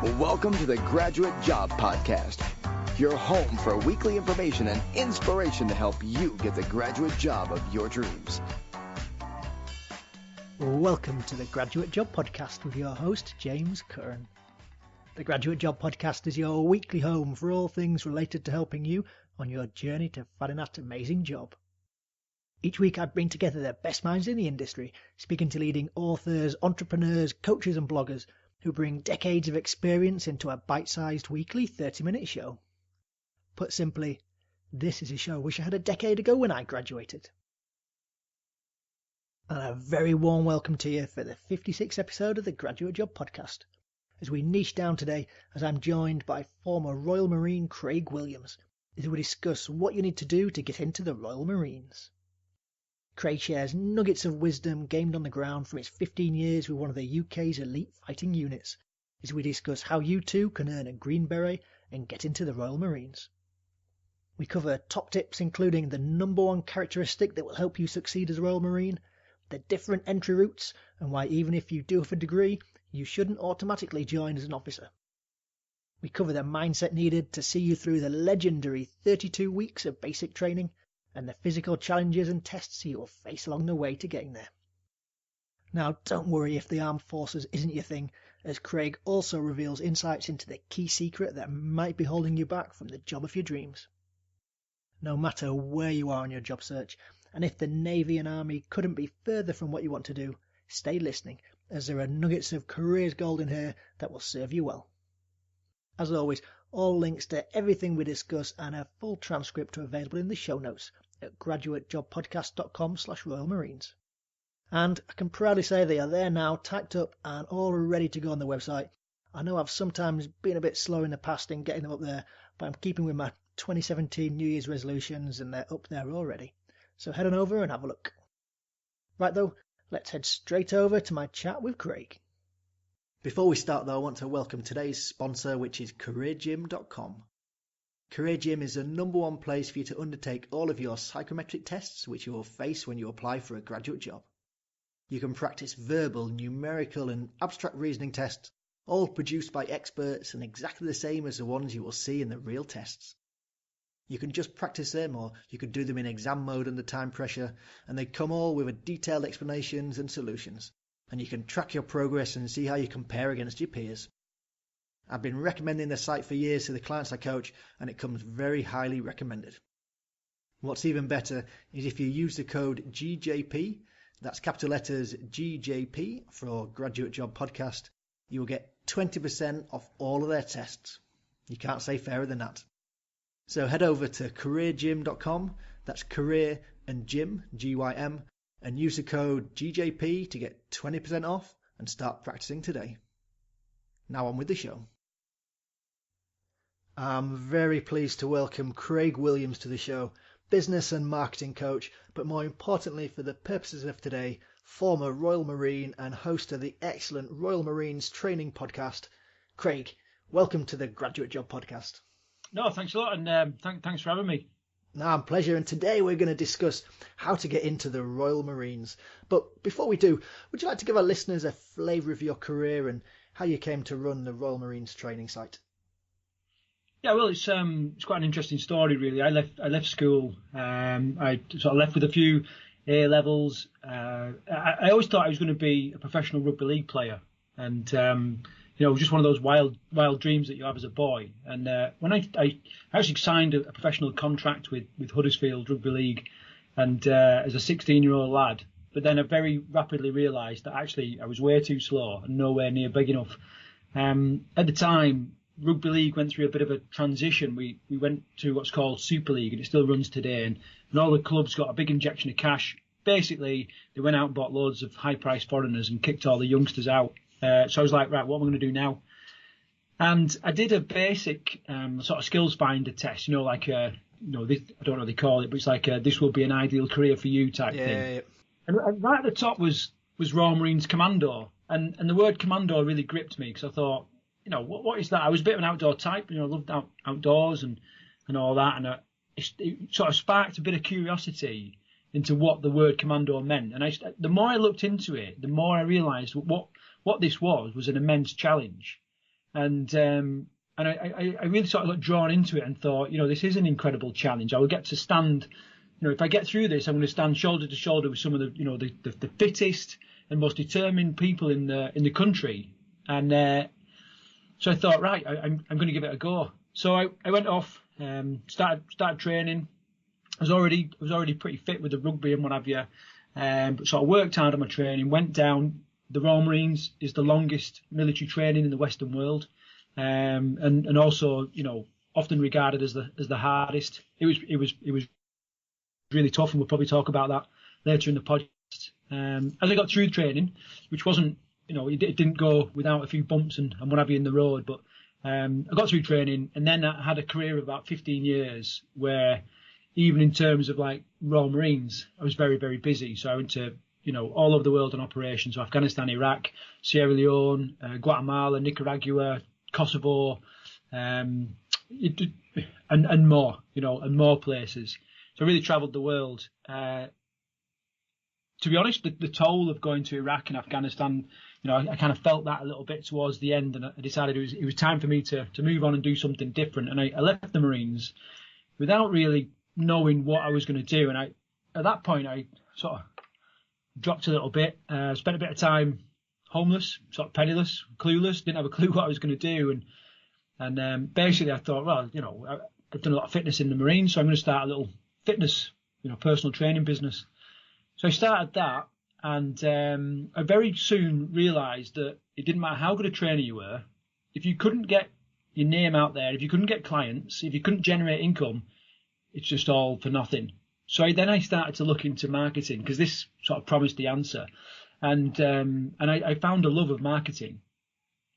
Welcome to the Graduate Job Podcast, your home for weekly information and inspiration to help you get the graduate job of your dreams. Welcome to the Graduate Job Podcast with your host, James Curran. The Graduate Job Podcast is your weekly home for all things related to helping you on your journey to finding that amazing job. Each week I bring together the best minds in the industry, speaking to leading authors, entrepreneurs, coaches and bloggers who bring decades of experience into a bite-sized weekly 30-minute show. Put simply, this is a show I wish I had a decade ago when I graduated. And a very warm welcome to you for the 56th episode of the Graduate Job Podcast, as we niche down today as I'm joined by former Royal Marine Craig Williams, as we discuss what you need to do to get into the Royal Marines. Craig shares nuggets of wisdom gained on the ground from his 15 years with one of the UK's elite fighting units, as we discuss how you too can earn a Green Beret and get into the Royal Marines. We cover top tips including the number one characteristic that will help you succeed as a Royal Marine, the different entry routes, and why even if you do have a degree, you shouldn't automatically join as an officer. We cover the mindset needed to see you through the legendary 32 weeks of basic training and the physical challenges and tests you will face along the way to getting there. Now, don't worry if the armed forces isn't your thing, as Craig also reveals insights into the key secret that might be holding you back from the job of your dreams. No matter where you are in your job search, and if the Navy and Army couldn't be further from what you want to do, stay listening, as there are nuggets of careers gold in here that will serve you well. As always, all links to everything we discuss and a full transcript are available in the show notes at graduatejobpodcast.com/Royal Marines. And I can proudly say they are there now, typed up and all ready to go on the website. I know I've sometimes been a bit slow in the past in getting them up there, but I'm keeping with my 2017 New Year's resolutions and they're up there already. So head on over and have a look. Right though, let's head straight over to my chat with Craig. Before we start though, I want to welcome today's sponsor, which is careergym.com. CareerGym is the number one place for you to undertake all of your psychometric tests which you will face when you apply for a graduate job. You can practice verbal, numerical and abstract reasoning tests, all produced by experts and exactly the same as the ones you will see in the real tests. You can just practice them, or you could do them in exam mode under time pressure, and they come all with detailed explanations and solutions. And you can track your progress and see how you compare against your peers. I've been recommending the site for years to the clients I coach, and it comes very highly recommended. What's even better is if you use the code GJP, that's capital letters GJP for Graduate Job Podcast, you will get 20% off all of their tests. You can't say fairer than that. So head over to careergym.com, that's career and gym, G-Y-M, and use the code GJP to get 20% off and start practicing today. Now on with the show. I'm very pleased to welcome Craig Williams to the show, business and marketing coach, but more importantly for the purposes of today, former Royal Marine and host of the excellent Royal Marines Training Podcast. Craig, welcome to the Graduate Job Podcast. No, thanks a lot, and thanks for having me. No, pleasure. And today we're going to discuss how to get into the Royal Marines. But before we do, would you like to give our listeners a flavour of your career and how you came to run the Royal Marines training site? Yeah, well, it's quite an interesting story, really. I left school. I sort of left with a few A levels. I always thought I was going to be a professional rugby league player, and it was just one of those wild dreams that you have as a boy. And when I actually signed a professional contract with Huddersfield Rugby League, and as a 16-year-old lad, but then I very rapidly realised that actually I was way too slow and nowhere near big enough. At the time, Rugby League went through a bit of a transition. We went to what's called Super League, and it still runs today. And all the clubs got a big injection of cash. Basically, they went out and bought loads of high-priced foreigners and kicked all the youngsters out. So I was like, right, what am I going to do now? And I did a basic sort of skills finder test, this, I don't know what they call it, but it's like this will be an ideal career for you type thing. Yeah. And right at the top was Royal Marines Commando, and the word commando really gripped me because I thought, what is that? I was a bit of an outdoor type, loved outdoors and all that, and it sort of sparked a bit of curiosity into what the word commando meant. And the more I looked into it, the more I realised what this was an immense challenge. And I really sort of got drawn into it and thought, this is an incredible challenge. I will get to stand, if I get through this, I'm going to stand shoulder to shoulder with some of the fittest and most determined people in the country. And so I thought, right, I'm going to give it a go. So I went off, started training. I was already pretty fit with the rugby and what have you. But so I worked hard on my training, went down. The Royal Marines is the longest military training in the Western world. And also, often regarded as the hardest. It was really tough, and we'll probably talk about that later in the podcast. As I got through training, which wasn't, it didn't go without a few bumps and what have you in the road, but I got through training, and then I had a career of about 15 years where, even in terms of like Royal Marines, I was very, very busy. So I went to all over the world on operations, so Afghanistan, Iraq, Sierra Leone, Guatemala, Nicaragua, Kosovo, and more, and more places. So I really travelled the world. To be honest, the toll of going to Iraq and Afghanistan, I kind of felt that a little bit towards the end, and I decided it was time for me to move on and do something different. And I left the Marines without really knowing what I was going to do. And at that point, I sort of dropped a little bit, spent a bit of time homeless, sort of penniless, clueless, didn't have a clue what I was going to do. And basically I thought, well, I've done a lot of fitness in the Marines, so I'm going to start a little fitness, personal training business. So I started that, and I very soon realised that it didn't matter how good a trainer you were, if you couldn't get your name out there, if you couldn't get clients, if you couldn't generate income, it's just all for nothing. So then I started to look into marketing, because this sort of promised the answer. And I found a love of marketing,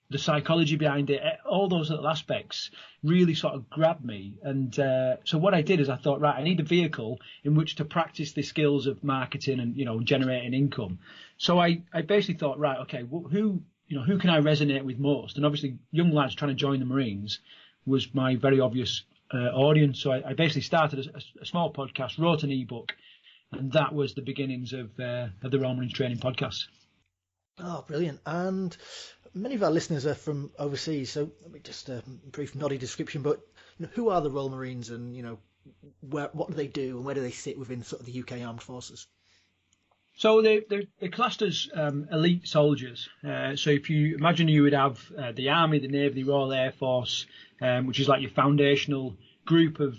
the psychology behind it, all those little aspects really sort of grabbed me. And so what I did is I thought, right, I need a vehicle in which to practice the skills of marketing and, generating income. So I basically thought, right, okay, who can I resonate with most? And obviously young lads trying to join the Marines was my very obvious audience. So I basically started a small podcast, wrote an ebook, and that was the beginnings of the Royal Marines Training Podcast. Oh, brilliant. And many of our listeners are from overseas, so let me just a brief noddy description, but who are the Royal Marines, and what do they do, and where do they sit within sort of the UK Armed Forces? So they're classed as elite soldiers. So if you imagine, you would have the Army, the Navy, the Royal Air Force, which is like your foundational group of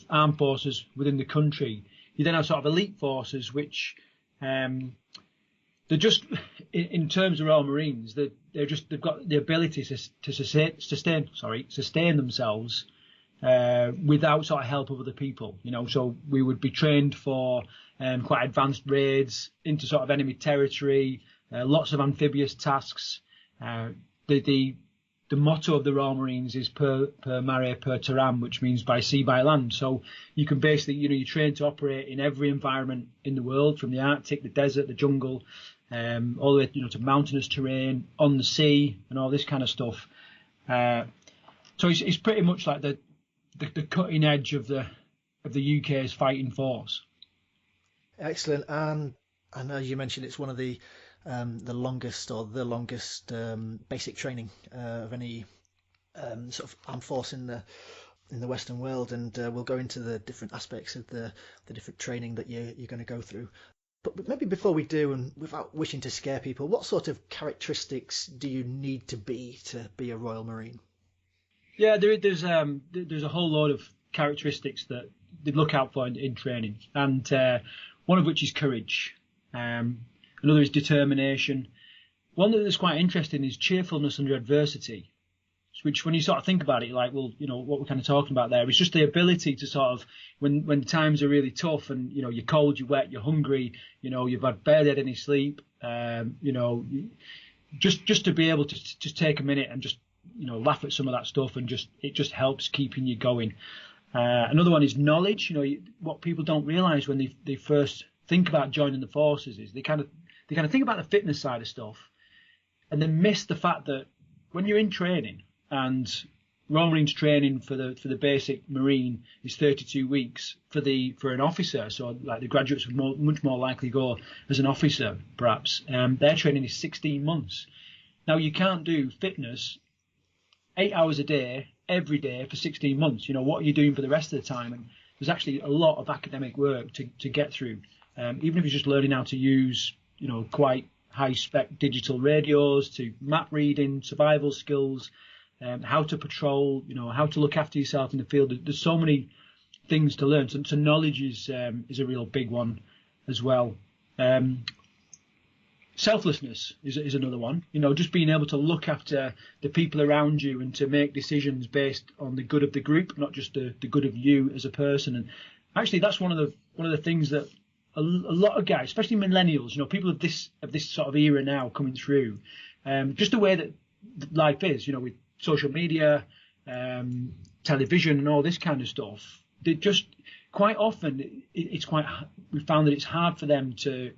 armed forces within the country. You then have sort of elite forces, which they're just, in terms of Royal Marines, they've got the ability to sustain themselves without sort of help of other people. So we would be trained for quite advanced raids into sort of enemy territory, lots of amphibious tasks. The motto of the Royal Marines is per mare per terram, which means by sea, by land. So you can basically, you're trained to operate in every environment in the world, from the Arctic, the desert, the jungle, all the way, to mountainous terrain, on the sea, and all this kind of stuff. So it's pretty much like the cutting edge of the UK's fighting force. Excellent. And I know you mentioned it's one of the longest basic training of any sort of armed force in the Western world, and we'll go into the different aspects of the different training that you're going to go through. But maybe before we do, and without wishing to scare people, what sort of characteristics do you need to be a Royal Marine? Yeah, there's a whole load of characteristics that they look out for in training, and one of which is courage. Another is determination. One that is quite interesting is cheerfulness under adversity, which, when you sort of think about it, you're like, well, what we're kind of talking about there is just the ability to sort of, when times are really tough and, you're cold, you're wet, you're hungry, you've barely had any sleep, just to be able to just take a minute and just, laugh at some of that stuff, and it just helps keeping you going. Another one is knowledge. What people don't realise when they first think about joining the forces is they kind of think about the fitness side of stuff, and then miss the fact that when you're in training, and Royal Marines training for the basic Marine is 32 weeks for an officer. So like the graduates would much more likely go as an officer, perhaps. Their training is 16 months. Now you can't do fitness 8 hours a day, every day for 16 months. What are you doing for the rest of the time? And there's actually a lot of academic work to get through. Even if you're just learning how to use, quite high-spec digital radios, to map reading, survival skills, how to patrol, how to look after yourself in the field. There's so many things to learn. So knowledge is a real big one as well. Selflessness is another one. Just being able to look after the people around you and to make decisions based on the good of the group, not just the good of you as a person. And actually, that's one of the things that a lot of guys, especially millennials, people of this sort of era now coming through, just the way that life is, with social media, television, and all this kind of stuff. They just quite often we found that it's hard for them to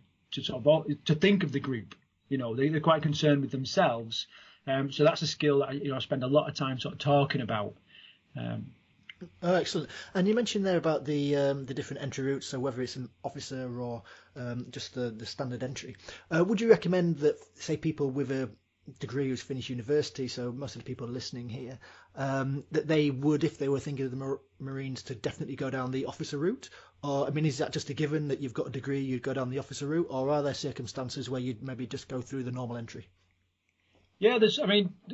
think of the group. They're quite concerned with themselves. So that's a skill that I spend a lot of time sort of talking about. Oh, excellent. And you mentioned there about the different entry routes, so whether it's an officer or just the standard entry. Would you recommend that, say, people with a degree who's finished university, so most of the people listening here, that they would, if they were thinking of the Marines, to definitely go down the officer route? Or, is that just a given that you've got a degree, you'd go down the officer route, or are there circumstances where you'd maybe just go through the normal entry? Yeah,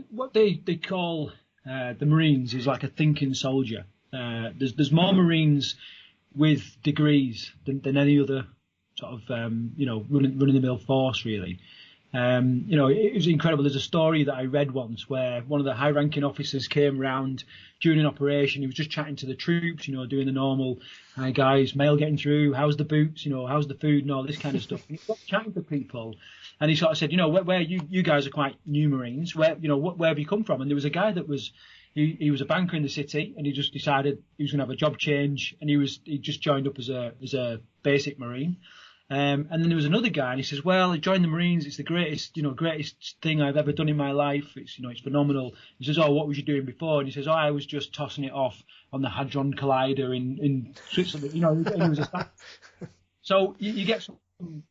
what they call the Marines is like a thinking soldier. There's more Marines with degrees than any other sort of run-of-the-mill force, really. It was incredible. There's a story that I read once where one of the high-ranking officers came round during an operation. He was just chatting to the troops, doing the normal, "Hi guys, mail getting through, how's the boots, how's the food," and all this kind of stuff. And he got chatting to people, and he sort of said, where you guys are quite new Marines, where have you come from? And there was a guy that was, he was a banker in the city, and he just decided he was going to have a job change, and he just joined up as a basic Marine. And then there was another guy, and he says, "Well, I joined the Marines. It's the greatest thing I've ever done in my life. It's phenomenal." He says, "Oh, what was you doing before?" And he says, "Oh, I was just tossing it off on the Hadron Collider in Switzerland." He was a staff. So you get some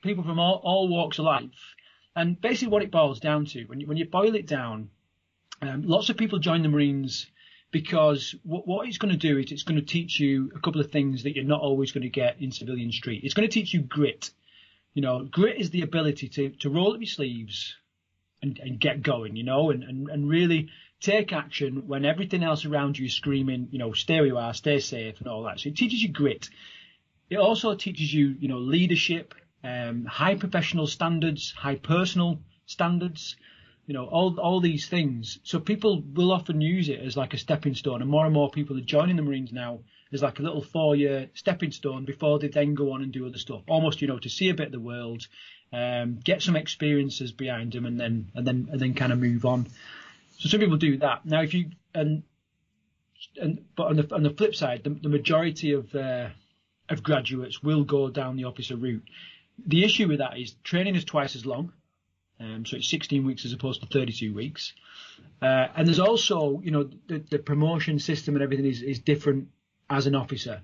people from all walks of life, and basically what it boils down to, when you boil it down, lots of people join the Marines because what it's going to do is it's going to teach you a couple of things that you're not always going to get in civilian street. It's going to teach you grit. Grit is the ability to roll up your sleeves and get going, and really take action when everything else around you is screaming, stay where you are, stay safe and all that. So it teaches you grit. It also teaches you, leadership, high professional standards, high personal standards. All these things. So people will often use it as like a stepping stone, and more people are joining the Marines now as like a little 4-year stepping stone before they then go on and do other stuff. Almost, to see a bit of the world, get some experiences behind them, and then kind of move on. So some people do that. Now, but on the flip side, the majority of graduates will go down the officer route. The issue with that is training is twice as long. So it's 16 weeks as opposed to 32 weeks. And there's also, the promotion system and everything is different as an officer.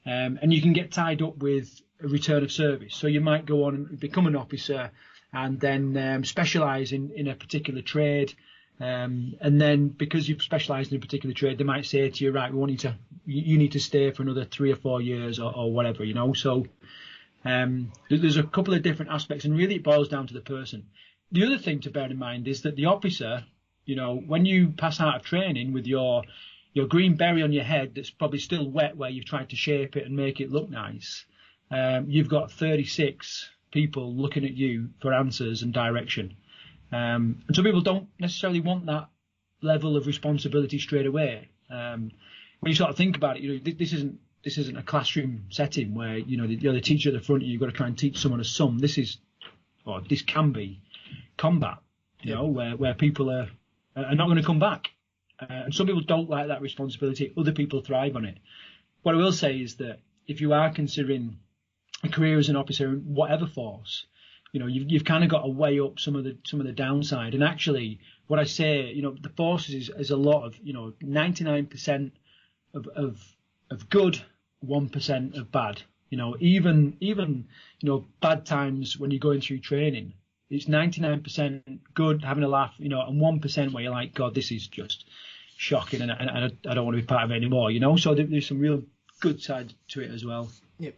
And you can get tied up with a return of service. So you might go on and become an officer and then specialise in a particular trade. And then because you've specialised in a particular trade, they might say to you, right, you need to stay for another 3 or 4 years or whatever, So there's a couple of different aspects, and really it boils down to the person. The other thing to bear in mind is that the officer, when you pass out of training with your green berry on your head that's probably still wet where you've tried to shape it and make it look nice, you've got 36 people looking at you for answers and direction. And some people don't necessarily want that level of responsibility straight away. When you sort of think about it, this isn't a classroom setting where you're the teacher at the front and you've got to try and teach someone a sum. This can be combat, where people are not going to come back. And some people don't like that responsibility. Other people thrive on it. What I will say is that if you are considering a career as an officer in whatever force, you've kind of got to weigh up some of the downside. And actually, what I say, the forces is a lot of 99% of good, 1% of bad. Even bad times when you're going through training, It's 99% good, having a laugh, and 1% where you're like, God, this is just shocking, and I don't want to be part of it anymore, So there's some real good side to it as well. Yep.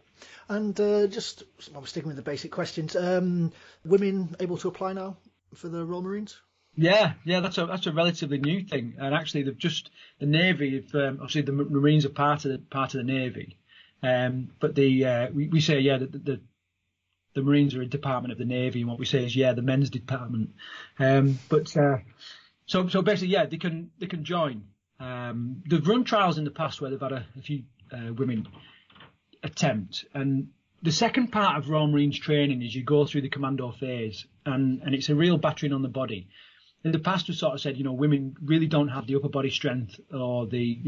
And just I'm sticking with the basic questions. Women able to apply now for the Royal Marines? Yeah, that's a relatively new thing, and actually the Navy, obviously the Marines are part of the Navy, but we say that the Marines are a department of the Navy, and what we say is the men's department. So basically, they can join. They've run trials in the past where they've had a few women attempt, and the second part of Royal Marines training is you go through the commando phase, and it's a real battering on the body. In the past, we sort of said, women really don't have the upper body strength or the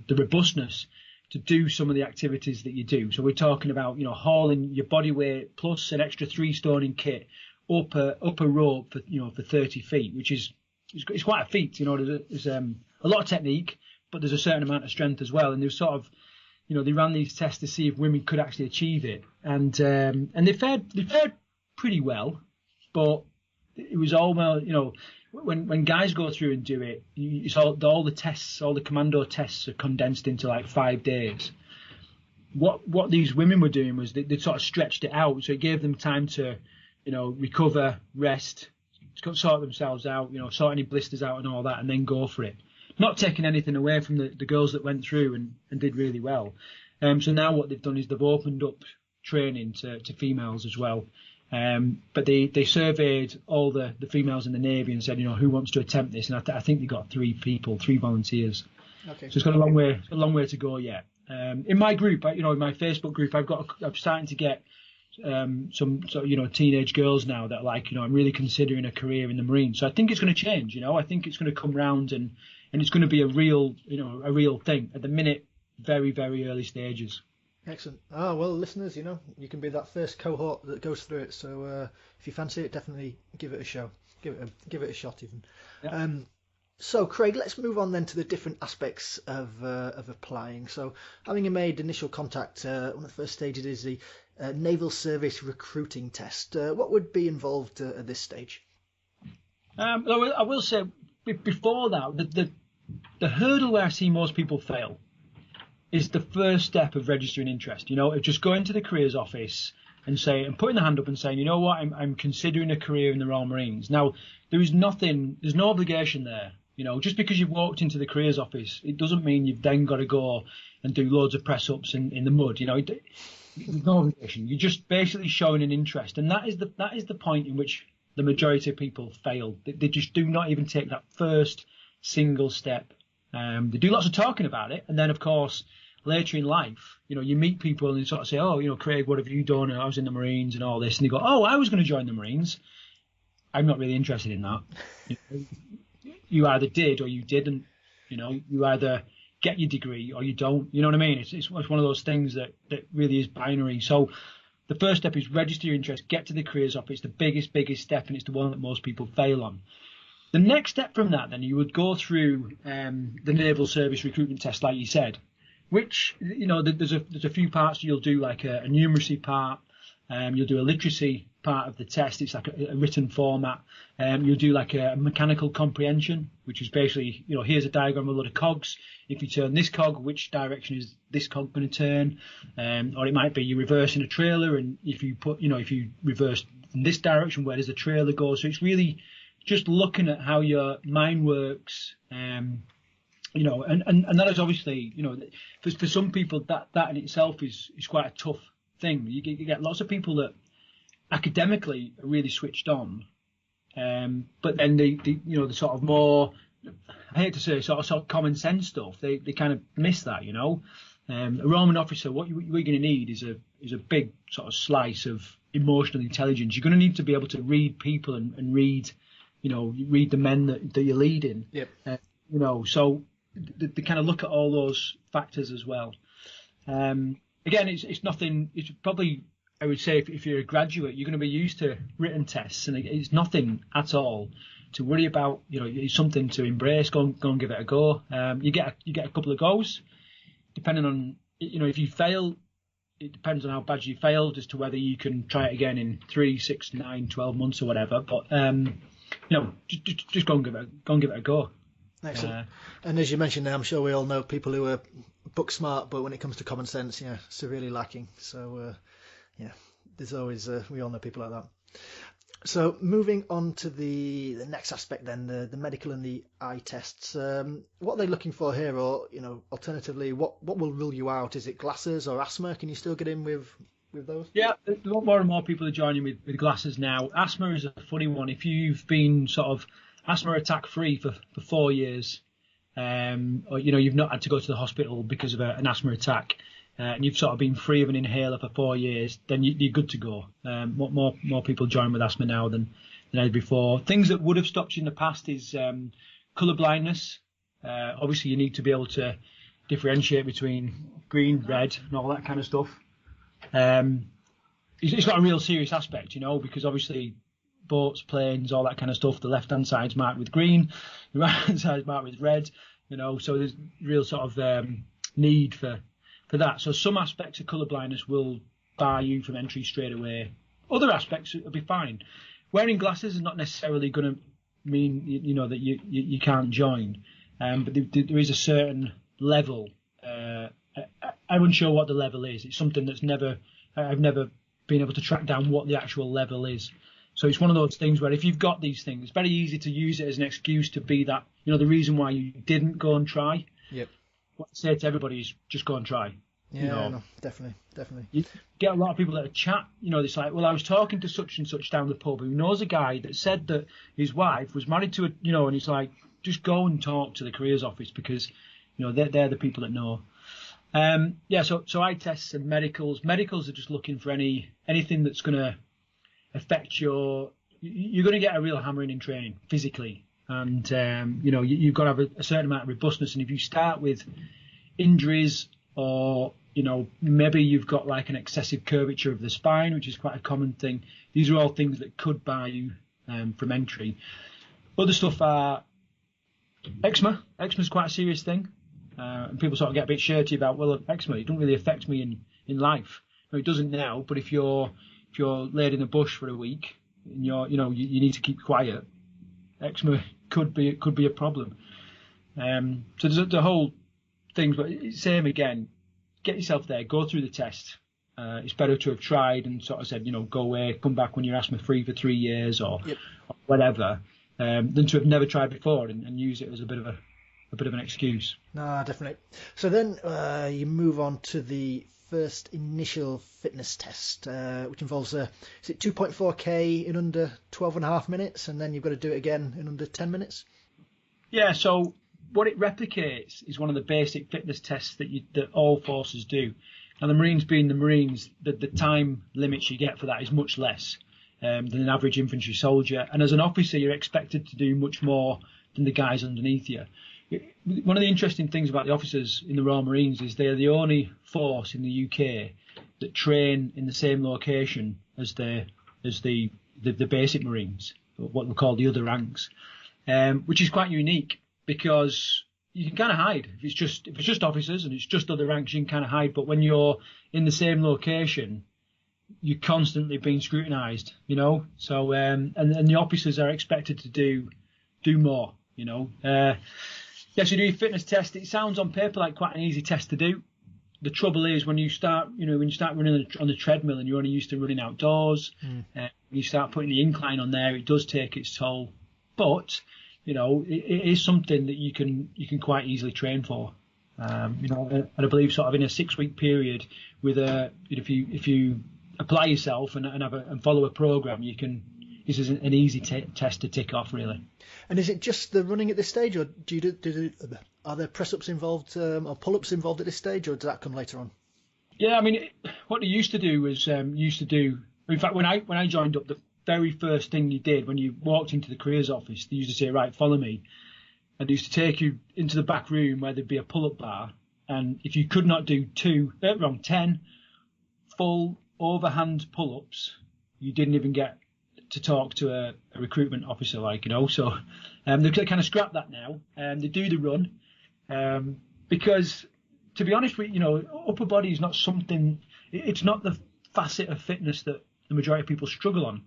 robustness to do some of the activities that you do. So we're talking about, hauling your body weight plus an extra 3 stone in kit up a rope for 30 feet, which is it's quite a feat. There's a lot of technique, but there's a certain amount of strength as well. And they've sort of, they ran these tests to see if women could actually achieve it, and they fared pretty well, but it was almost, when guys go through and do it, it's all the tests, all the commando tests are condensed into like 5 days. What these women were doing was they sort of stretched it out, so it gave them time to, recover, rest, sort themselves out, sort any blisters out and all that, and then go for it. Not taking anything away from the girls that went through and did really well. So now what they've done is they've opened up training to females as well. But they surveyed all the females in the Navy and said, who wants to attempt this? And I think they got 3 volunteers. Okay. So it's got a long way to go yet. In my group, in my Facebook group, I'm starting to get some sort of, teenage girls now that are like, I'm really considering a career in the Marines. So I think it's going to change. I think it's going to come round and it's going to be a real thing. At the minute, very, very early stages. Excellent. Well, listeners, you can be that first cohort that goes through it. So if you fancy it, definitely give it a show. Give it a shot even. Yeah. So Craig, let's move on then to the different aspects of applying. So having made initial contact, one of the first stages is the Naval Service Recruiting Test. What would be involved at this stage? I will say before that, the hurdle where I see most people fail is the first step of registering interest. Just going to the careers office and putting the hand up and saying, you know what, I'm considering a career in the Royal Marines. Now, there's no obligation there. Just because you've walked into the careers office, it doesn't mean you've then got to go and do loads of press ups in the mud. There's no obligation. You're just basically showing an interest, and that is the point in which the majority of people fail. They just do not even take that first single step. They do lots of talking about it, and then of course later in life, you meet people and they sort of say, oh, Craig, what have you done? I was in the Marines and all this, and they go, oh, I was going to join the Marines. I'm not really interested in that. You either did or you didn't. You either get your degree or you don't. You know what I mean? It's one of those things that really is binary. So the first step is register your interest, get to the careers office. It's the biggest step, and it's the one that most people fail on. The next step from that, then, you would go through the Naval Service Recruitment Test, like you said, which, there's a few parts. You'll do like a numeracy part. You'll do a literacy part of the test. It's like a written format. You'll do like a mechanical comprehension, which is basically, here's a diagram of a lot of cogs. If you turn this cog, which direction is this cog going to turn? Or it might be you're reversing a trailer, and if you reverse in this direction, where does the trailer go? So it's really just looking at how your mind works, and that is obviously, for some people that in itself is quite a tough thing. You get lots of people that academically are really switched on, but then they the sort of more, I hate to say, sort of common sense stuff, they kind of miss that. A Roman officer, what you're going to need is a big sort of slice of emotional intelligence. You're going to need to be able to read people and read the men that you're leading. Yep. So they kind of look at all those factors as well. Again, it's nothing. It's probably, I would say, if you're a graduate, you're going to be used to written tests, and it's nothing at all to worry about. It's something to embrace. Go and give it a go. You get a couple of goes, depending on, if you fail, it depends on how bad you failed as to whether you can try it again in 3, 6, 9, 12 months or whatever. But just go and give it a go. Excellent. And as you mentioned there, I'm sure we all know people who are book smart, but when it comes to common sense, severely lacking. So, there's always, we all know people like that. So moving on to the next aspect then, the medical and the eye tests. What are they looking for here? Or, alternatively, what will rule you out? Is it glasses or asthma? Can you still get in with those? Yeah, more and more people are joining with glasses now. Asthma is a funny one. If you've been sort of asthma attack free for 4 years, or you've not had to go to the hospital because of an asthma attack, and you've sort of been free of an inhaler for 4 years, then you're good to go. More people join with asthma now than ever before. Things that would have stopped you in the past is colour blindness. Obviously, you need to be able to differentiate between green, red, and all that kind of stuff. It's got a real serious aspect, because obviously boats, planes, all that kind of stuff, the left-hand side's marked with green, the right-hand side's marked with red, so there's real sort of need for that. So some aspects of colour blindness will bar you from entry straight away. Other aspects will be fine. Wearing glasses is not necessarily going to mean that you can't join, but there is a certain level. I'm unsure what the level is. It's something that's I've never been able to track down what the actual level is. So it's one of those things where if you've got these things, it's very easy to use it as an excuse to be that, the reason why you didn't go and try. Yep. What I say to everybody is just go and try. Yeah, no, definitely. You get a lot of people that chat, it's like, well, I was talking to such and such down the pub who knows a guy that said that his wife was married to and he's like, just go and talk to the careers office because, they're the people that know. So eye tests and medicals. Medicals are just looking for anything that's going to affect you're going to get a real hammering in training physically. And, you've got to have a certain amount of robustness. And if you start with injuries or, maybe you've got like an excessive curvature of the spine, which is quite a common thing. These are all things that could bar you from entry. Other stuff are eczema. Eczema is quite a serious thing. And people sort of get a bit shirty about, well, eczema, it doesn't really affect me in life. No, it doesn't now, but if you're laid in the bush for a week and you need to keep quiet, eczema could be a problem. So there's the whole thing, but same again, get yourself there, go through the test. It's better to have tried and sort of said, go away, come back when you're asthma free for 3 years or whatever, than to have never tried before and use it as a bit of an excuse. No, definitely. So then you move on to the first initial fitness test, which involves is it 2.4k in under 12.5 minutes, and then you've got to do it again in under 10 minutes? Yeah, so what it replicates is one of the basic fitness tests that all forces do. And the Marines being the Marines, the time limits you get for that is much less than an average infantry soldier. And as an officer, you're expected to do much more than the guys underneath you. One of the interesting things about the officers in the Royal Marines is they're the only force in the UK that train in the same location as the basic Marines, what we call the other ranks, which is quite unique because you can kind of hide. If it's just officers and it's just other ranks, you can kind of hide. But when you're in the same location, you're constantly being scrutinised, So and the officers are expected to do more, Yes, you do your fitness test. It sounds on paper like quite an easy test to do. The trouble is when you start running on the treadmill and you're only used to running outdoors, when you start putting the incline on there, it does take its toll. But it is something that you can quite easily train for. And I believe sort of in a 6-week period, with if you apply yourself and follow a program, this is an easy test to tick off, really. And is it just the running at this stage, or are there press-ups involved or pull-ups involved at this stage, or does that come later on? Yeah, I mean, what they used to do was in fact, when I joined up, the very first thing you did when you walked into the careers office, they used to say, right, follow me. And they used to take you into the back room where there'd be a pull-up bar. And if you could not do 10 full overhand pull-ups, you didn't even get to talk to a recruitment officer, so they kind of scrap that now, and they do the run, because to be honest with upper body is not something, it's not the facet of fitness that the majority of people struggle on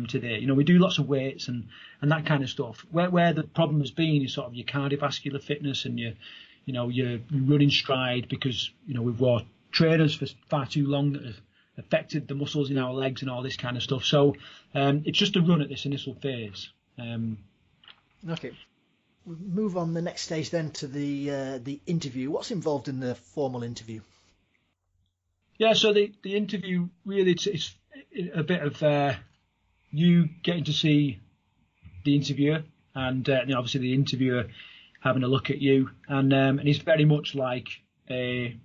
today. We do lots of weights and that kind of stuff. Where the problem has been is sort of your cardiovascular fitness and your running stride, because we've wore trainers for far too long that have affected the muscles in our legs and all this kind of stuff. So it's just a run at this initial phase. Okay. We'll move on the next stage then to the interview. What's involved in the formal interview? Yeah, so the interview really it's a bit of you getting to see the interviewer and obviously the interviewer having a look at you, and it's very much like a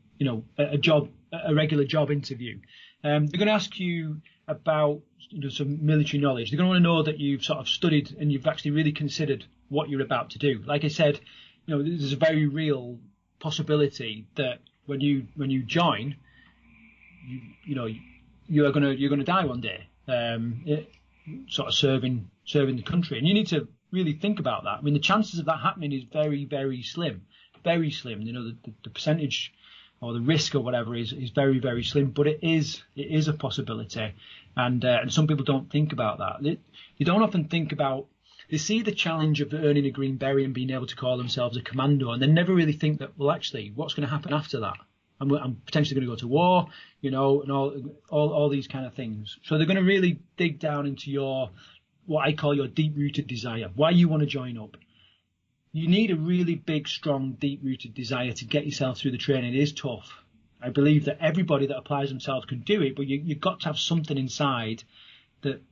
regular job interview. They're going to ask you about some military knowledge. They're going to want to know that you've sort of studied and you've actually really considered what you're about to do. Like I said, there's a very real possibility that when you join, you're going to die one day, sort of serving the country, and you need to really think about that. I mean, the chances of that happening is very, very slim, very slim. The percentage or the risk or whatever is very, very slim, but it is a possibility, and some people don't think about that. They don't often think about. They see the challenge of earning a green beret and being able to call themselves a commando, and they never really think that, well, actually, what's going to happen after that? I'm potentially going to go to war, and all these kind of things. So they're going to really dig down into what I call your deep-rooted desire, why you want to join up. You need a really big, strong, deep-rooted desire to get yourself through the training. It is tough. I believe that everybody that applies themselves can do it, but you've got to have something inside that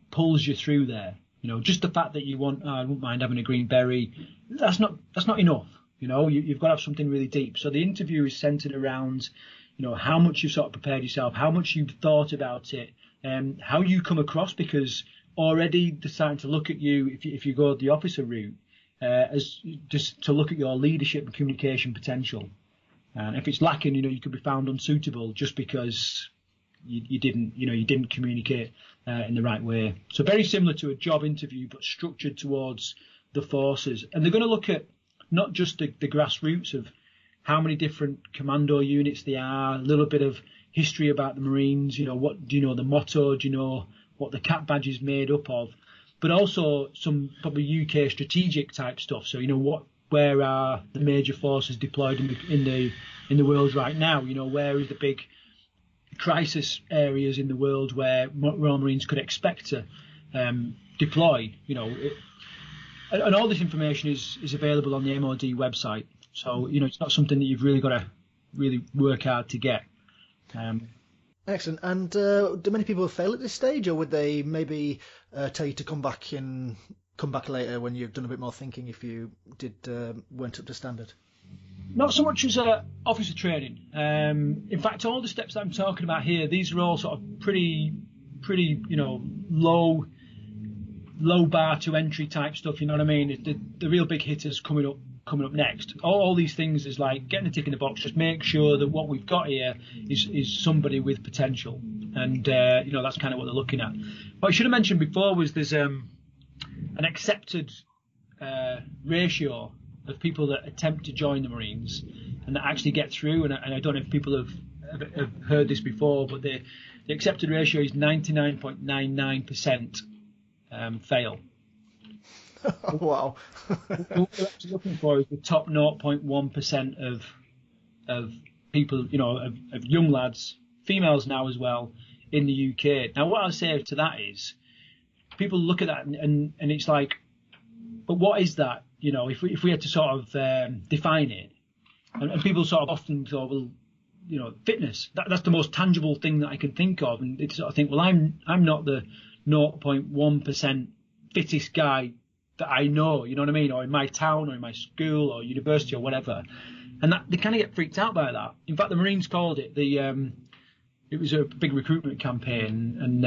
pulls you through there. Just the fact that you I wouldn't mind having a green beret, that's not enough. You've got to have something really deep. So the interview is centered around, how much you've sort of prepared yourself, how much you've thought about it, how you come across, because already they're starting to look at you, if you go the officer route, as just to look at your leadership and communication potential. And if it's lacking, you could be found unsuitable just because you didn't communicate in the right way. So very similar to a job interview, but structured towards the forces. And they're going to look at not just the grassroots of how many different commando units there are, a little bit of history about the Marines, what do you know the motto, do you know what the cap badge is made up of, but also some probably UK strategic type stuff. So where are the major forces deployed in the world right now? Where is the big crisis areas in the world where Royal Marines could expect to deploy? And all this information is available on the MOD website. So it's not something that you've really got to really work hard to get. Excellent. And do many people fail at this stage, or would they maybe tell you to come back later when you've done a bit more thinking if you weren't up to standard? Not so much as officer training. In fact, all the steps that I'm talking about here, these are all sort of pretty low bar to entry type stuff. You know what I mean? The real big hitters coming up next. All these things is like getting a tick in the box. Just make sure that what we've got here is somebody with potential, and that's kind of what they're looking at. What I should have mentioned before was there's an accepted ratio of people that attempt to join the Marines and that actually get through. And I don't know if people have heard this before, but the accepted ratio is 99.99% fail. Wow. What we're actually looking for is the top 0.1% of people, of young lads, females now as well, in the UK. Now, what I'll say to that is, people look at that and it's like, but what is that? If we had to sort of define it, and people sort of often thought, well, fitness, that's the most tangible thing that I can think of, and they sort of think, well, I'm not the 0.1% fittest guy that I know, you know what I mean, or in my town or in my school or university or whatever, and that they kind of get freaked out by that. In fact, the Marines called it it was a big recruitment campaign, and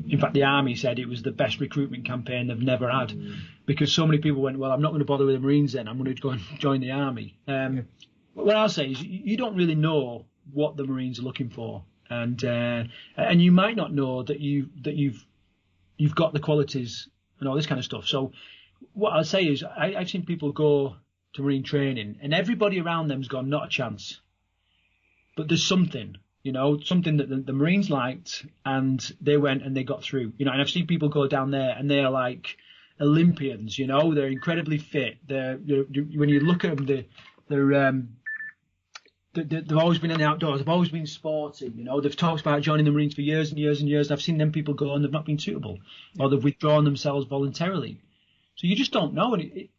in fact the Army said it was the best recruitment campaign they've never had, because so many people went, well, I'm not going to bother with the Marines then, I'm going to go and join the Army. What I'll say is you don't really know what the Marines are looking for, and you might not know that you've got the qualities and all this kind of stuff. So what I'll say is I've seen people go to Marine training and everybody around them's gone, not a chance. But there's something. something that the Marines liked, and they went and they got through. And I've seen people go down there and they're like Olympians. They're incredibly fit. When you look at them, they've always been in the outdoors. They've always been sporty. They've talked about joining the Marines for years and years and years. I've seen them people go and they've not been suitable, or they've withdrawn themselves voluntarily. So you just don't know, and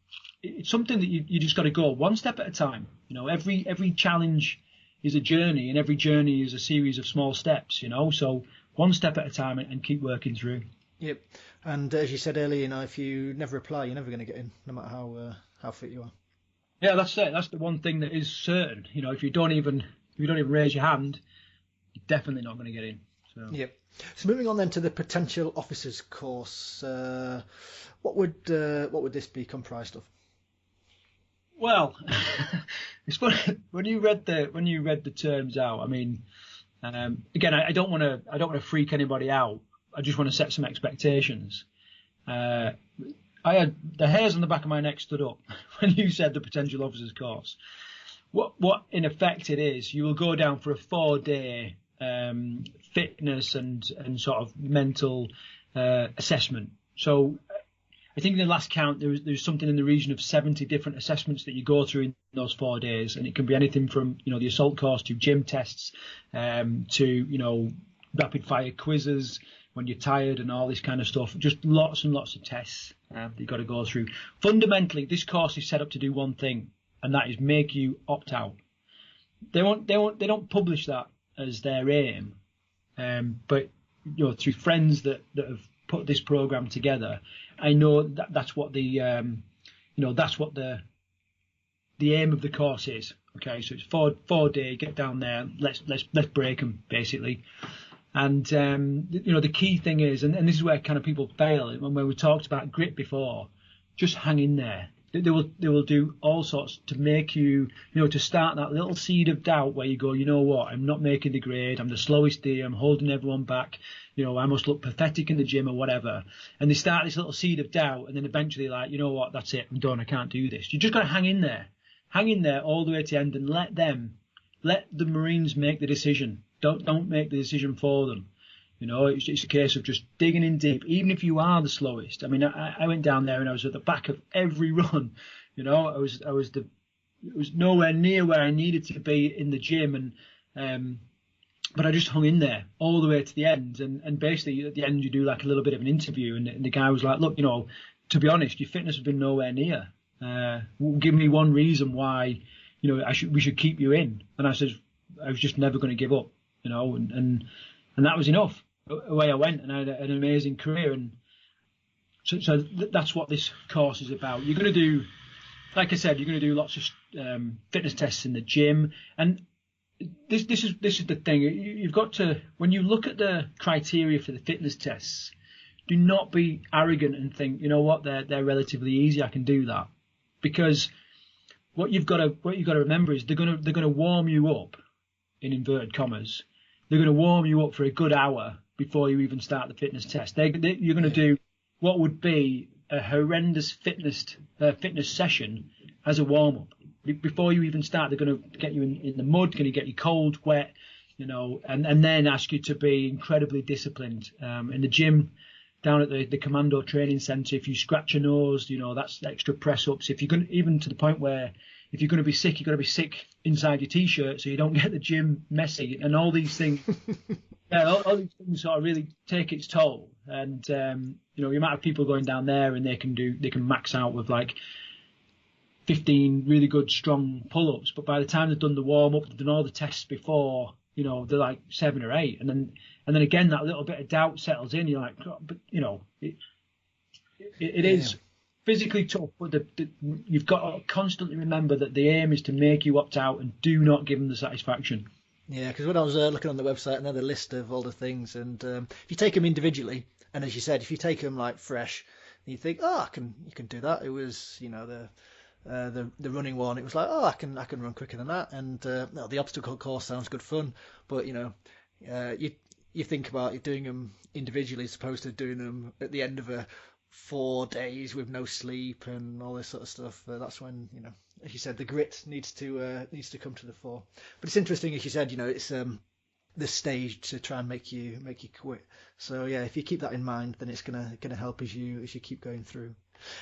it's something that you just got to go one step at a time. Every challenge is a journey, and every journey is a series of small steps. So one step at a time and keep working through. Yep. And as you said earlier, if you never apply, you're never going to get in, no matter how fit you are. Yeah, that's it. That's the one thing that is certain. If you don't even raise your hand, you're definitely not going to get in. So. Yep. So moving on then to the potential officers course, what would this be comprised of? Well, it's funny when you read the terms out. I mean, again, I don't want to freak anybody out. I just want to set some expectations. I had the hairs on the back of my neck stood up when you said the potential officers course. What in effect it is, you will go down for a 4-day fitness and sort of mental assessment. So I think in the last count there's something in the region of 70 different assessments that you go through in those 4 days, and it can be anything from the assault course to gym tests, to rapid fire quizzes when you're tired and all this kind of stuff. Just lots and lots of tests that you've got to go through. Fundamentally, this course is set up to do one thing, and that is make you opt out. They don't publish that as their aim, but through friends that have put this program together, I know that's what the aim of the course is. Okay, so it's 4-day, get down there, let's break them basically. And the key thing is, and this is where kind of people fail, when we talked about grit before, just hang in there. They will do all sorts to make you, to start that little seed of doubt where you go, I'm not making the grade, I'm the slowest here, I'm holding everyone back, I must look pathetic in the gym or whatever. And they start this little seed of doubt, and then eventually that's it, I'm done, I can't do this. You just got to hang in there all the way to the end, and let the Marines make the decision. Don't make the decision for them. It's a case of just digging in deep, even if you are the slowest. I mean, I went down there and I was at the back of every run. It was nowhere near where I needed to be in the gym, but I just hung in there all the way to the end. And basically at the end you do like a little bit of an interview, and the guy was like, look, to be honest, your fitness has been nowhere near. Give me one reason why, we should keep you in. And I said, I was just never going to give up, and that was enough. Away I went, and I had an amazing career. And so that's what this course is about. You're going to do, like I said, you're going to do lots of fitness tests in the gym. And this is the thing. You've got to, when you look at the criteria for the fitness tests, do not be arrogant and think, they're relatively easy, I can do that. Because what you've got to remember is they're going to warm you up, in inverted commas. They're going to warm you up for a good hour before you even start the fitness test. You're going to do what would be a horrendous fitness session as a warm-up. Before you even start, they're going to get you in the mud, going to get you cold, wet, and then ask you to be incredibly disciplined. In the gym, down at the commando training centre, if you scratch your nose, that's extra press-ups. If you're going, even to the point where if you're going to be sick, you've got to be sick inside your T-shirt so you don't get the gym messy, and all these things. All these things sort of really take its toll. And the amount of people going down there, and they can max out with like 15 really good strong pull-ups, but by the time they've done the warm-up, they've done all the tests before, they're like 7 or 8, and then again that little bit of doubt settles in. You're like, oh, but it is physically tough, but you've got to constantly remember that the aim is to make you opt out, and do not give them the satisfaction. Yeah, because when I was looking on the website, another list of all the things, and if you take them individually, and as you said, if you take them like fresh, you think, you can do that. It was, the running one, it was like, I can run quicker than that, and the obstacle course sounds good fun, but you think about it doing them individually as opposed to doing them at the end of a 4 days with no sleep and all this sort of stuff. That's when, as you said, the grit needs to come to the fore. But it's interesting, as you said, it's the stage to try and make you quit. So yeah, if you keep that in mind, then it's gonna help as you keep going through.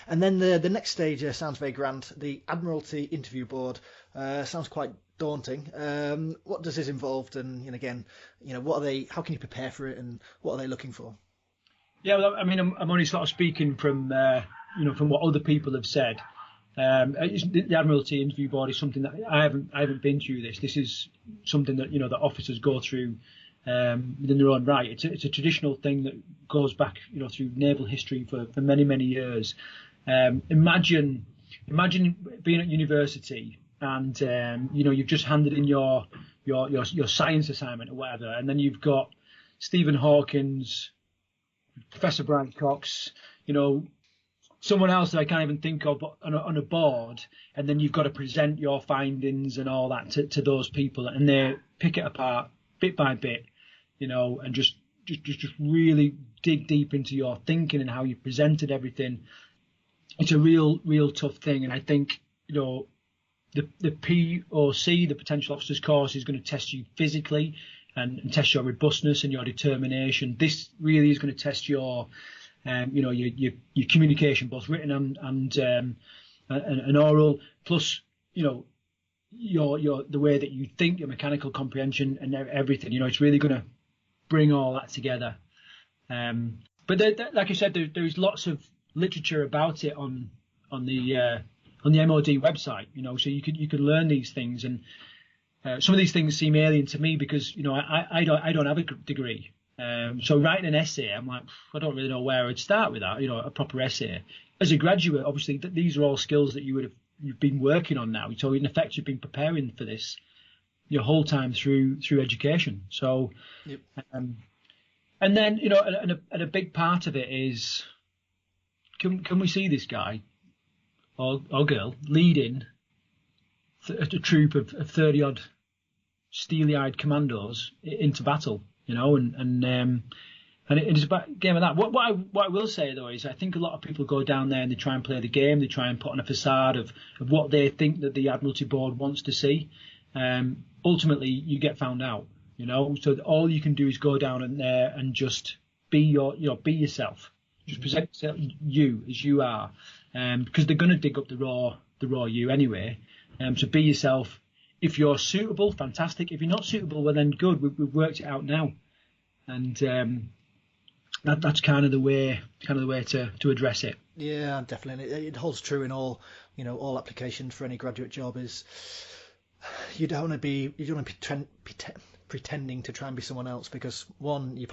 And then the next stage sounds very grand. The Admiralty interview board sounds quite daunting. What does this involve? And again, what are they? How can you prepare for it? And what are they looking for? Yeah, well, I mean, I'm only sort of speaking from from what other people have said. The Admiralty interview board is something that I haven't been through this. This is something that that officers go through within their own right. It's a traditional thing that goes back through naval history for many years. Imagine being at university and you've just handed in your science assignment or whatever, and then you've got Stephen Hawkins, Professor Brian Cox, someone else that I can't even think of on a board, and then you've got to present your findings and all that to those people, and they pick it apart bit by bit, and just really dig deep into your thinking and how you presented everything. It's a real tough thing, and I think the POC, the Potential Officers Course, is going to test you physically and test your robustness and your determination. This really is going to test your your communication, both written and oral, plus the way that you think, your mechanical comprehension and everything. It's really going to bring all that together. But like I said, there's lots of literature about it on the MOD website. So you can learn these things, and some of these things seem alien to me because I don't have a degree. So writing an essay, I'm like, I don't really know where I'd start with that, a proper essay. As a graduate, obviously, these are all skills that you've been working on now. So in effect, you've been preparing for this your whole time through education. So, yep. And then, and a big part of it is, can we see this guy or girl leading a troop of 30-odd steely-eyed commandos into battle? And it's about a game of that. What I will say though is I think a lot of people go down there and they try and play the game. They try and put on a facade of what they think that the Admiralty board wants to see. Ultimately, you get found out. So all you can do is go down in there and just be yourself. Just present you as you are, because they're going to dig up the raw you anyway. So be yourself. If you're suitable, fantastic. If you're not suitable, well then good. We've worked it out now, and that's kind of the way to address it. Yeah, definitely. And it holds true in all applications for any graduate job. Is you don't want to be pretending to try and be someone else, because one, it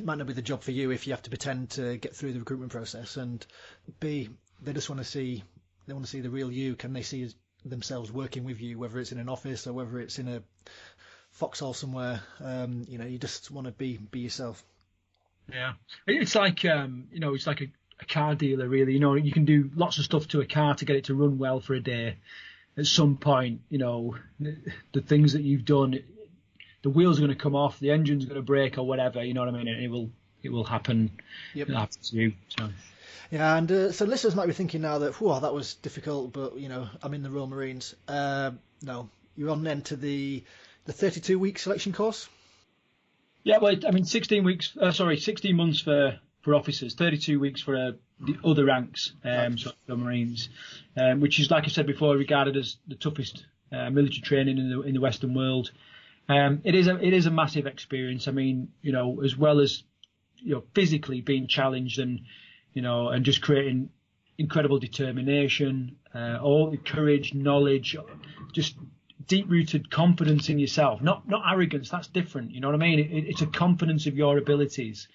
might not be the job for you if you have to pretend to get through the recruitment process, and B, they just want to see the real you. Can they see themselves working with you, whether it's in an office or whether it's in a foxhole somewhere? You just want to be yourself. Yeah, it's like it's like a car dealer, really. You can do lots of stuff to a car to get it to run well for a day. At some point, the things that you've done, the wheels are going to come off, the engine's going to break or whatever. You know what I mean? And it will happen. Yep. It happens to you. So. Yeah, and so listeners might be thinking now that, that was difficult, but I'm in the Royal Marines. No, you're on then to the 32-week selection course. Yeah, well, I mean, 16 months for officers, 32 weeks for the other ranks, so the Marines, which is, like I said before, regarded as the toughest military training in the Western world. It is a massive experience. I mean, as well as physically being challenged and just creating incredible determination, all the courage, knowledge, just deep-rooted confidence in yourself. Not arrogance. That's different. You know what I mean? It's a confidence of your abilities,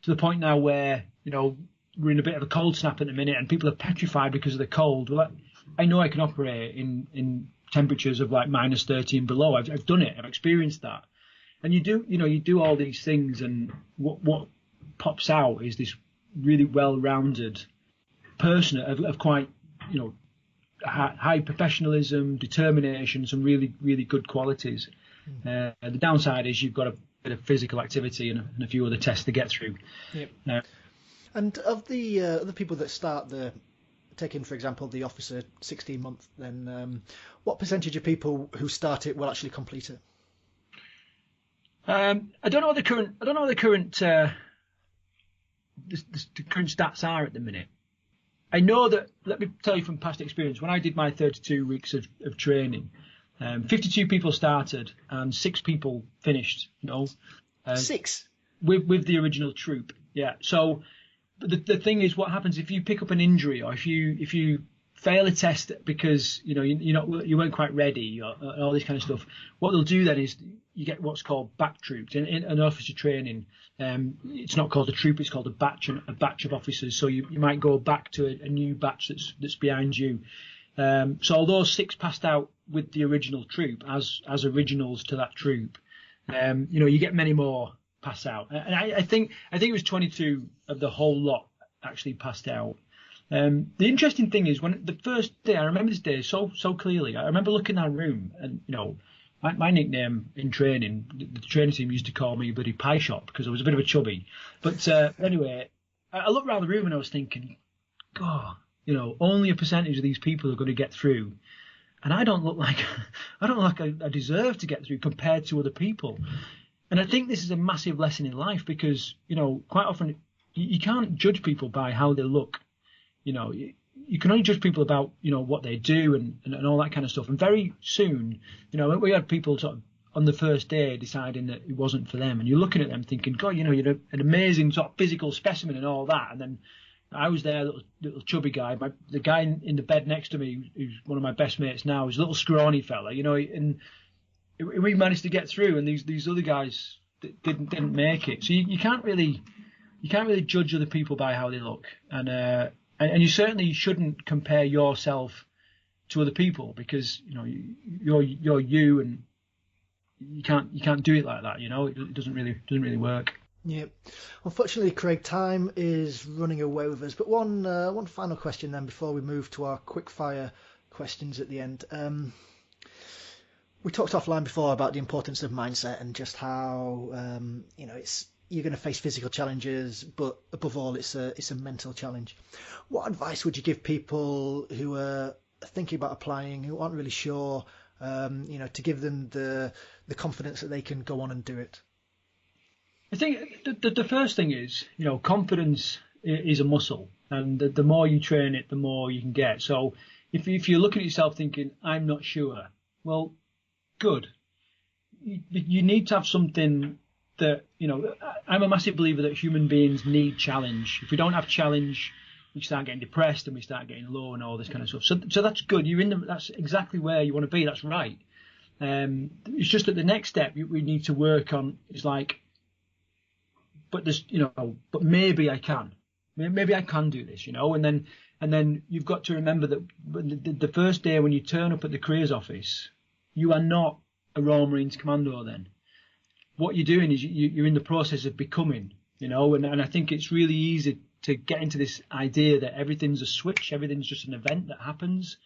to the point now where we're in a bit of a cold snap at the minute, and people are petrified because of the cold. Well, I know I can operate in temperatures of like minus 30 and below. I've done it. I've experienced that. And you do all these things, and what pops out is this really well-rounded person of quite high professionalism, determination, some really, really good qualities. The downside is you've got a bit of physical activity and a few other tests to get through. Yep. And of the people that start taking, for example, the officer 16-month, then what percentage of people who start it will actually complete it? I don't know what the current the current stats are at the minute. I know that, let me tell you from past experience, when I did my 32 weeks of training, 52 people started and 6 people finished, 6? With the original troop. Yeah. So the thing is, what happens if you pick up an injury, or if you fail a test because you weren't quite ready, or all this kind of stuff, what they'll do then is you get what's called back troops in an officer training. It's not called a troop; it's called a batch of officers. So you might go back to a new batch that's behind you. So although 6 passed out with the original troop as originals to that troop, you get many more pass out. And I think it was 22 of the whole lot actually passed out. The interesting thing is, when the first day, I remember this day so clearly. I remember looking in our room, and my nickname in training, the training team used to call me Bloody Pie Shop because I was a bit of a chubby. But anyway, I looked around the room and I was thinking, God, only a percentage of these people are going to get through, and I don't look like I deserve to get through compared to other people. And I think this is a massive lesson in life because quite often you can't judge people by how they look. You can only judge people about what they do and all that kind of stuff. And very soon, we had people sort of on the first day deciding that it wasn't for them, and you're looking at them thinking, God, you're an amazing sort of physical specimen and all that. And then I was there, little chubby guy. The guy in the bed next to me, who's one of my best mates now, is a little scrawny fella, and we managed to get through, and these other guys didn't make it. So you can't really judge other people by how they look, and you certainly shouldn't compare yourself to other people because you're you, and you can't do it like that. It doesn't really work. Yeah. Unfortunately, Craig, time is running away with us. But one final question then before we move to our quick fire questions at the end. We talked offline before about the importance of mindset and just how you're going to face physical challenges, but above all, it's a mental challenge. What advice would you give people who are thinking about applying, who aren't really sure, to give them the confidence that they can go on and do it? I think the first thing is, confidence is a muscle, and the more you train it, the more you can get. So if you're looking at yourself thinking, I'm not sure, well, good. You need to have something that, I'm a massive believer that human beings need challenge. If we don't have challenge, we start getting depressed and we start getting low and all this kind of stuff. So that's good. That's exactly where you want to be. That's right. It's just that the next step we need to work on is like, but maybe I can. Maybe I can do this, and then you've got to remember that the first day when you turn up at the careers office, you are not a Royal Marines commando then. What you're doing is you're in the process of becoming, and I think it's really easy to get into this idea that everything's a switch, everything's just an event that happens.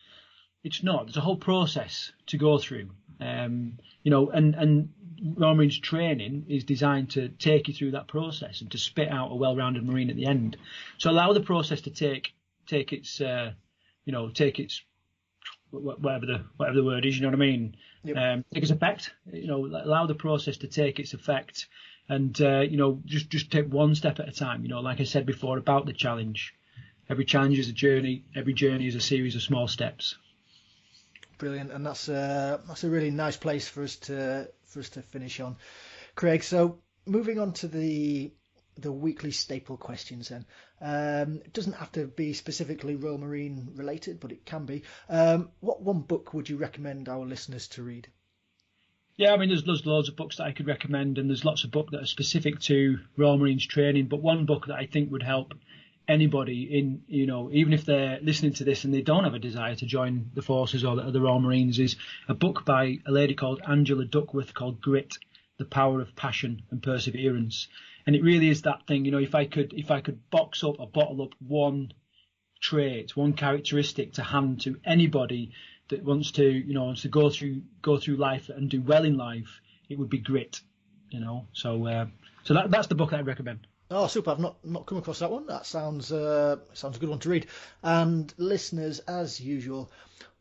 It's not. There's a whole process to go through, and Royal Marines training is designed to take you through that process and to spit out a well-rounded Marine at the end. So allow the process to take its whatever the word is, you know what I mean? Yep. Take its effect. Allow the process to take its effect, and just take one step at a time. Like I said before about the challenge. Every challenge is a journey. Every journey is a series of small steps. Brilliant, and that's a really nice place for us to finish on, Craig. So moving on to the weekly staple questions then. It doesn't have to be specifically Royal Marine related, but it can be. What one book would you recommend our listeners to read? Yeah, I mean, there's loads of books that I could recommend, and there's lots of books that are specific to Royal Marines training. But one book that I think would help anybody in, even if they're listening to this and they don't have a desire to join the forces or the Royal Marines, is a book by a lady called Angela Duckworth called Grit: The Power of Passion and Perseverance. And it really is that thing, if I could box up or bottle up one trait, one characteristic to hand to anybody that wants to go through life and do well in life, it would be grit. So that's the book that I recommend. Oh, super! I've not come across that one. That sounds a good one to read. And listeners, as usual,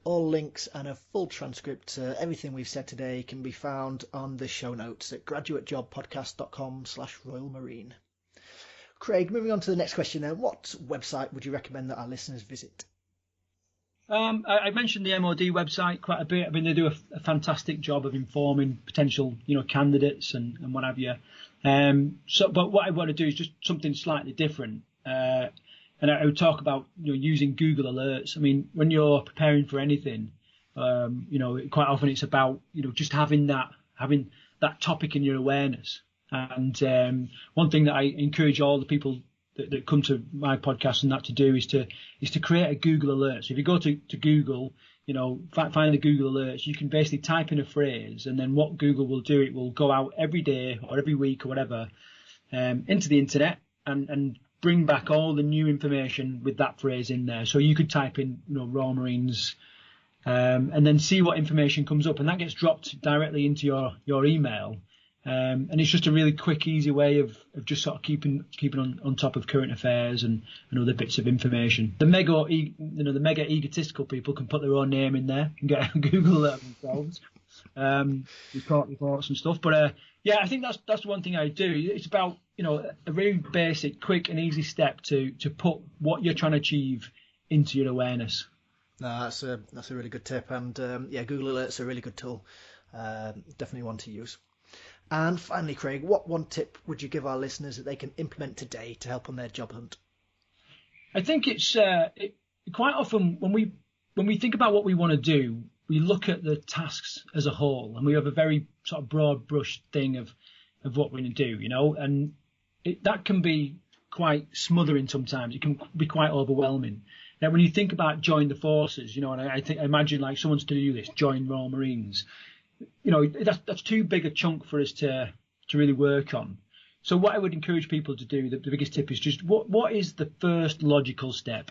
All links and a full transcript to everything we've said today can be found on the show notes at graduatejobpodcast.com/Royal Marine. Craig, moving on to the next question then, what website would you recommend that our listeners visit? I mentioned the MOD website quite a bit. I mean, they do a fantastic job of informing potential, candidates and what have you. But what I want to do is just something slightly different. And I would talk about using Google Alerts. I mean, when you're preparing for anything, quite often it's about just having that topic in your awareness. And one thing that I encourage all the people that come to my podcast and that to do is to create a Google Alert. So if you go to Google, find the Google Alerts, you can basically type in a phrase, and then what Google will do, it will go out every day or every week or whatever into the internet and bring back all the new information with that phrase in there. So you could type in, Royal Marines, and then see what information comes up, and that gets dropped directly into your email. And it's just a really quick, easy way of just sort of keeping on top of current affairs and other bits of information. The mega egotistical people can put their own name in there and get Google themselves, reports and stuff. But I think that's one thing I do. It's about a really basic, quick and easy step to put what you're trying to achieve into your awareness. No, that's a really good tip, and Google Alerts are a really good tool. Definitely one to use. And finally, Craig, what one tip would you give our listeners that they can implement today to help on their job hunt? I think it's quite often when we think about what we want to do, we look at the tasks as a whole, and we have a very sort of broad brush thing of what we're going to do, and that can be quite smothering sometimes. It can be quite overwhelming. Now, when you think about join the forces, and I imagine like someone's to do this, join Royal Marines. That's too big a chunk for us to really work on. So what I would encourage people to do, the biggest tip is just what is the first logical step?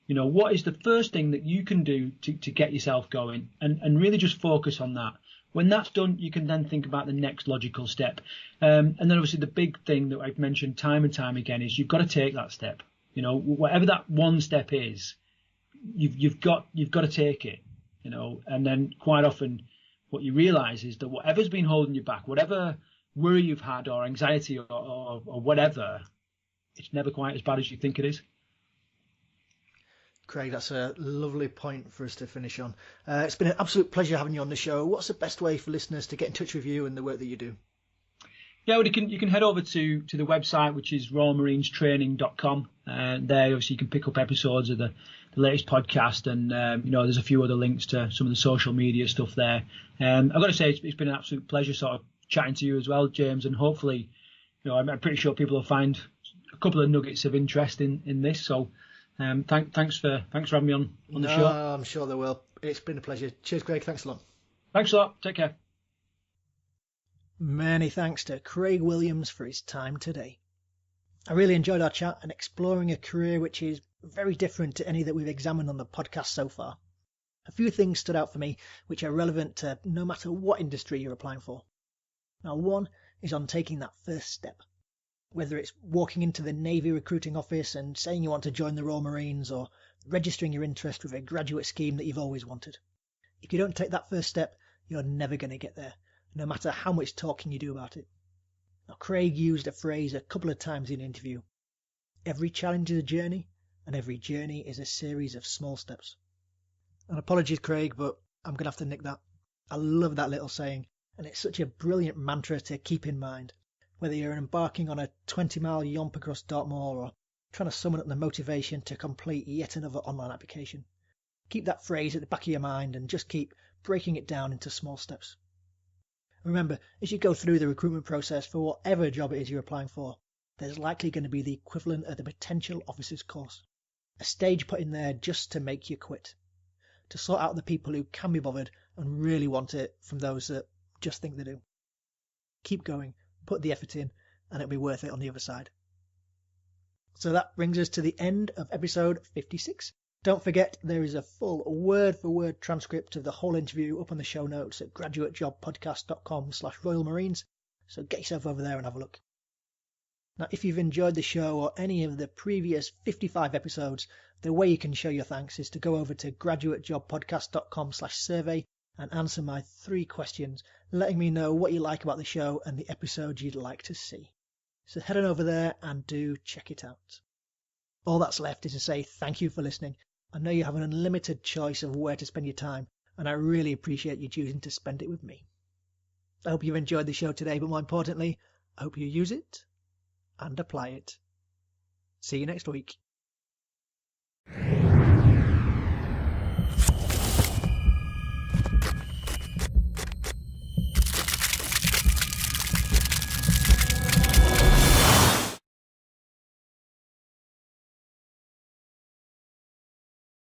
What is the first thing that you can do to get yourself going, and really just focus on that. When that's done, you can then think about the next logical step. And then obviously the big thing that I've mentioned time and time again is you've got to take that step. Whatever that one step is, you've got to take it. And then quite often, what you realise is that whatever's been holding you back, whatever worry you've had or anxiety or whatever, it's never quite as bad as you think it is. Craig, that's a lovely point for us to finish on. It's been an absolute pleasure having you on the show. What's the best way for listeners to get in touch with you and the work that you do? Yeah, well, you can head over to the website, which is royalmarinestraining.com. There, obviously, you can pick up episodes of the latest podcast, and there's a few other links to some of the social media stuff there. I've got to say, it's been an absolute pleasure sort of chatting to you as well, James, and hopefully, I'm pretty sure people will find a couple of nuggets of interest in this. So, thanks for having me on the show. I'm sure they will. It's been a pleasure. Cheers, Craig. Thanks a lot. Thanks a lot. Take care. Many thanks to Craig Williams for his time today. I really enjoyed our chat and exploring a career which is very different to any that we've examined on the podcast so far. A few things stood out for me which are relevant to no matter what industry you're applying for. Now, one is on taking that first step. Whether it's walking into the Navy recruiting office and saying you want to join the Royal Marines, or registering your interest with a graduate scheme that you've always wanted. If you don't take that first step, you're never going to get there, no matter how much talking you do about it. Now, Craig used a phrase a couple of times in the interview. Every challenge is a journey, and every journey is a series of small steps. And apologies, Craig, but I'm going to have to nick that. I love that little saying, and it's such a brilliant mantra to keep in mind. Whether you're embarking on a 20-mile yomp across Dartmoor or trying to summon up the motivation to complete yet another online application, keep that phrase at the back of your mind and just keep breaking it down into small steps. Remember, as you go through the recruitment process for whatever job it is you're applying for, there's likely going to be the equivalent of the potential officer's course, a stage put in there just to make you quit, to sort out the people who can be bothered and really want it from those that just think they do. Keep going, put the effort in, and it'll be worth it on the other side. So that brings us to the end of episode 56. Don't forget, there is a full word-for-word transcript of the whole interview up on the show notes at graduatejobpodcast.com/Royal Marines, so get yourself over there and have a look. Now, if you've enjoyed the show or any of the previous 55 episodes, the way you can show your thanks is to go over to graduatejobpodcast.com/survey and answer my 3 questions, letting me know what you like about the show and the episodes you'd like to see. So head on over there and do check it out. All that's left is to say thank you for listening. I know you have an unlimited choice of where to spend your time, and I really appreciate you choosing to spend it with me. I hope you've enjoyed the show today, but more importantly, I hope you use it and apply it. See you next week.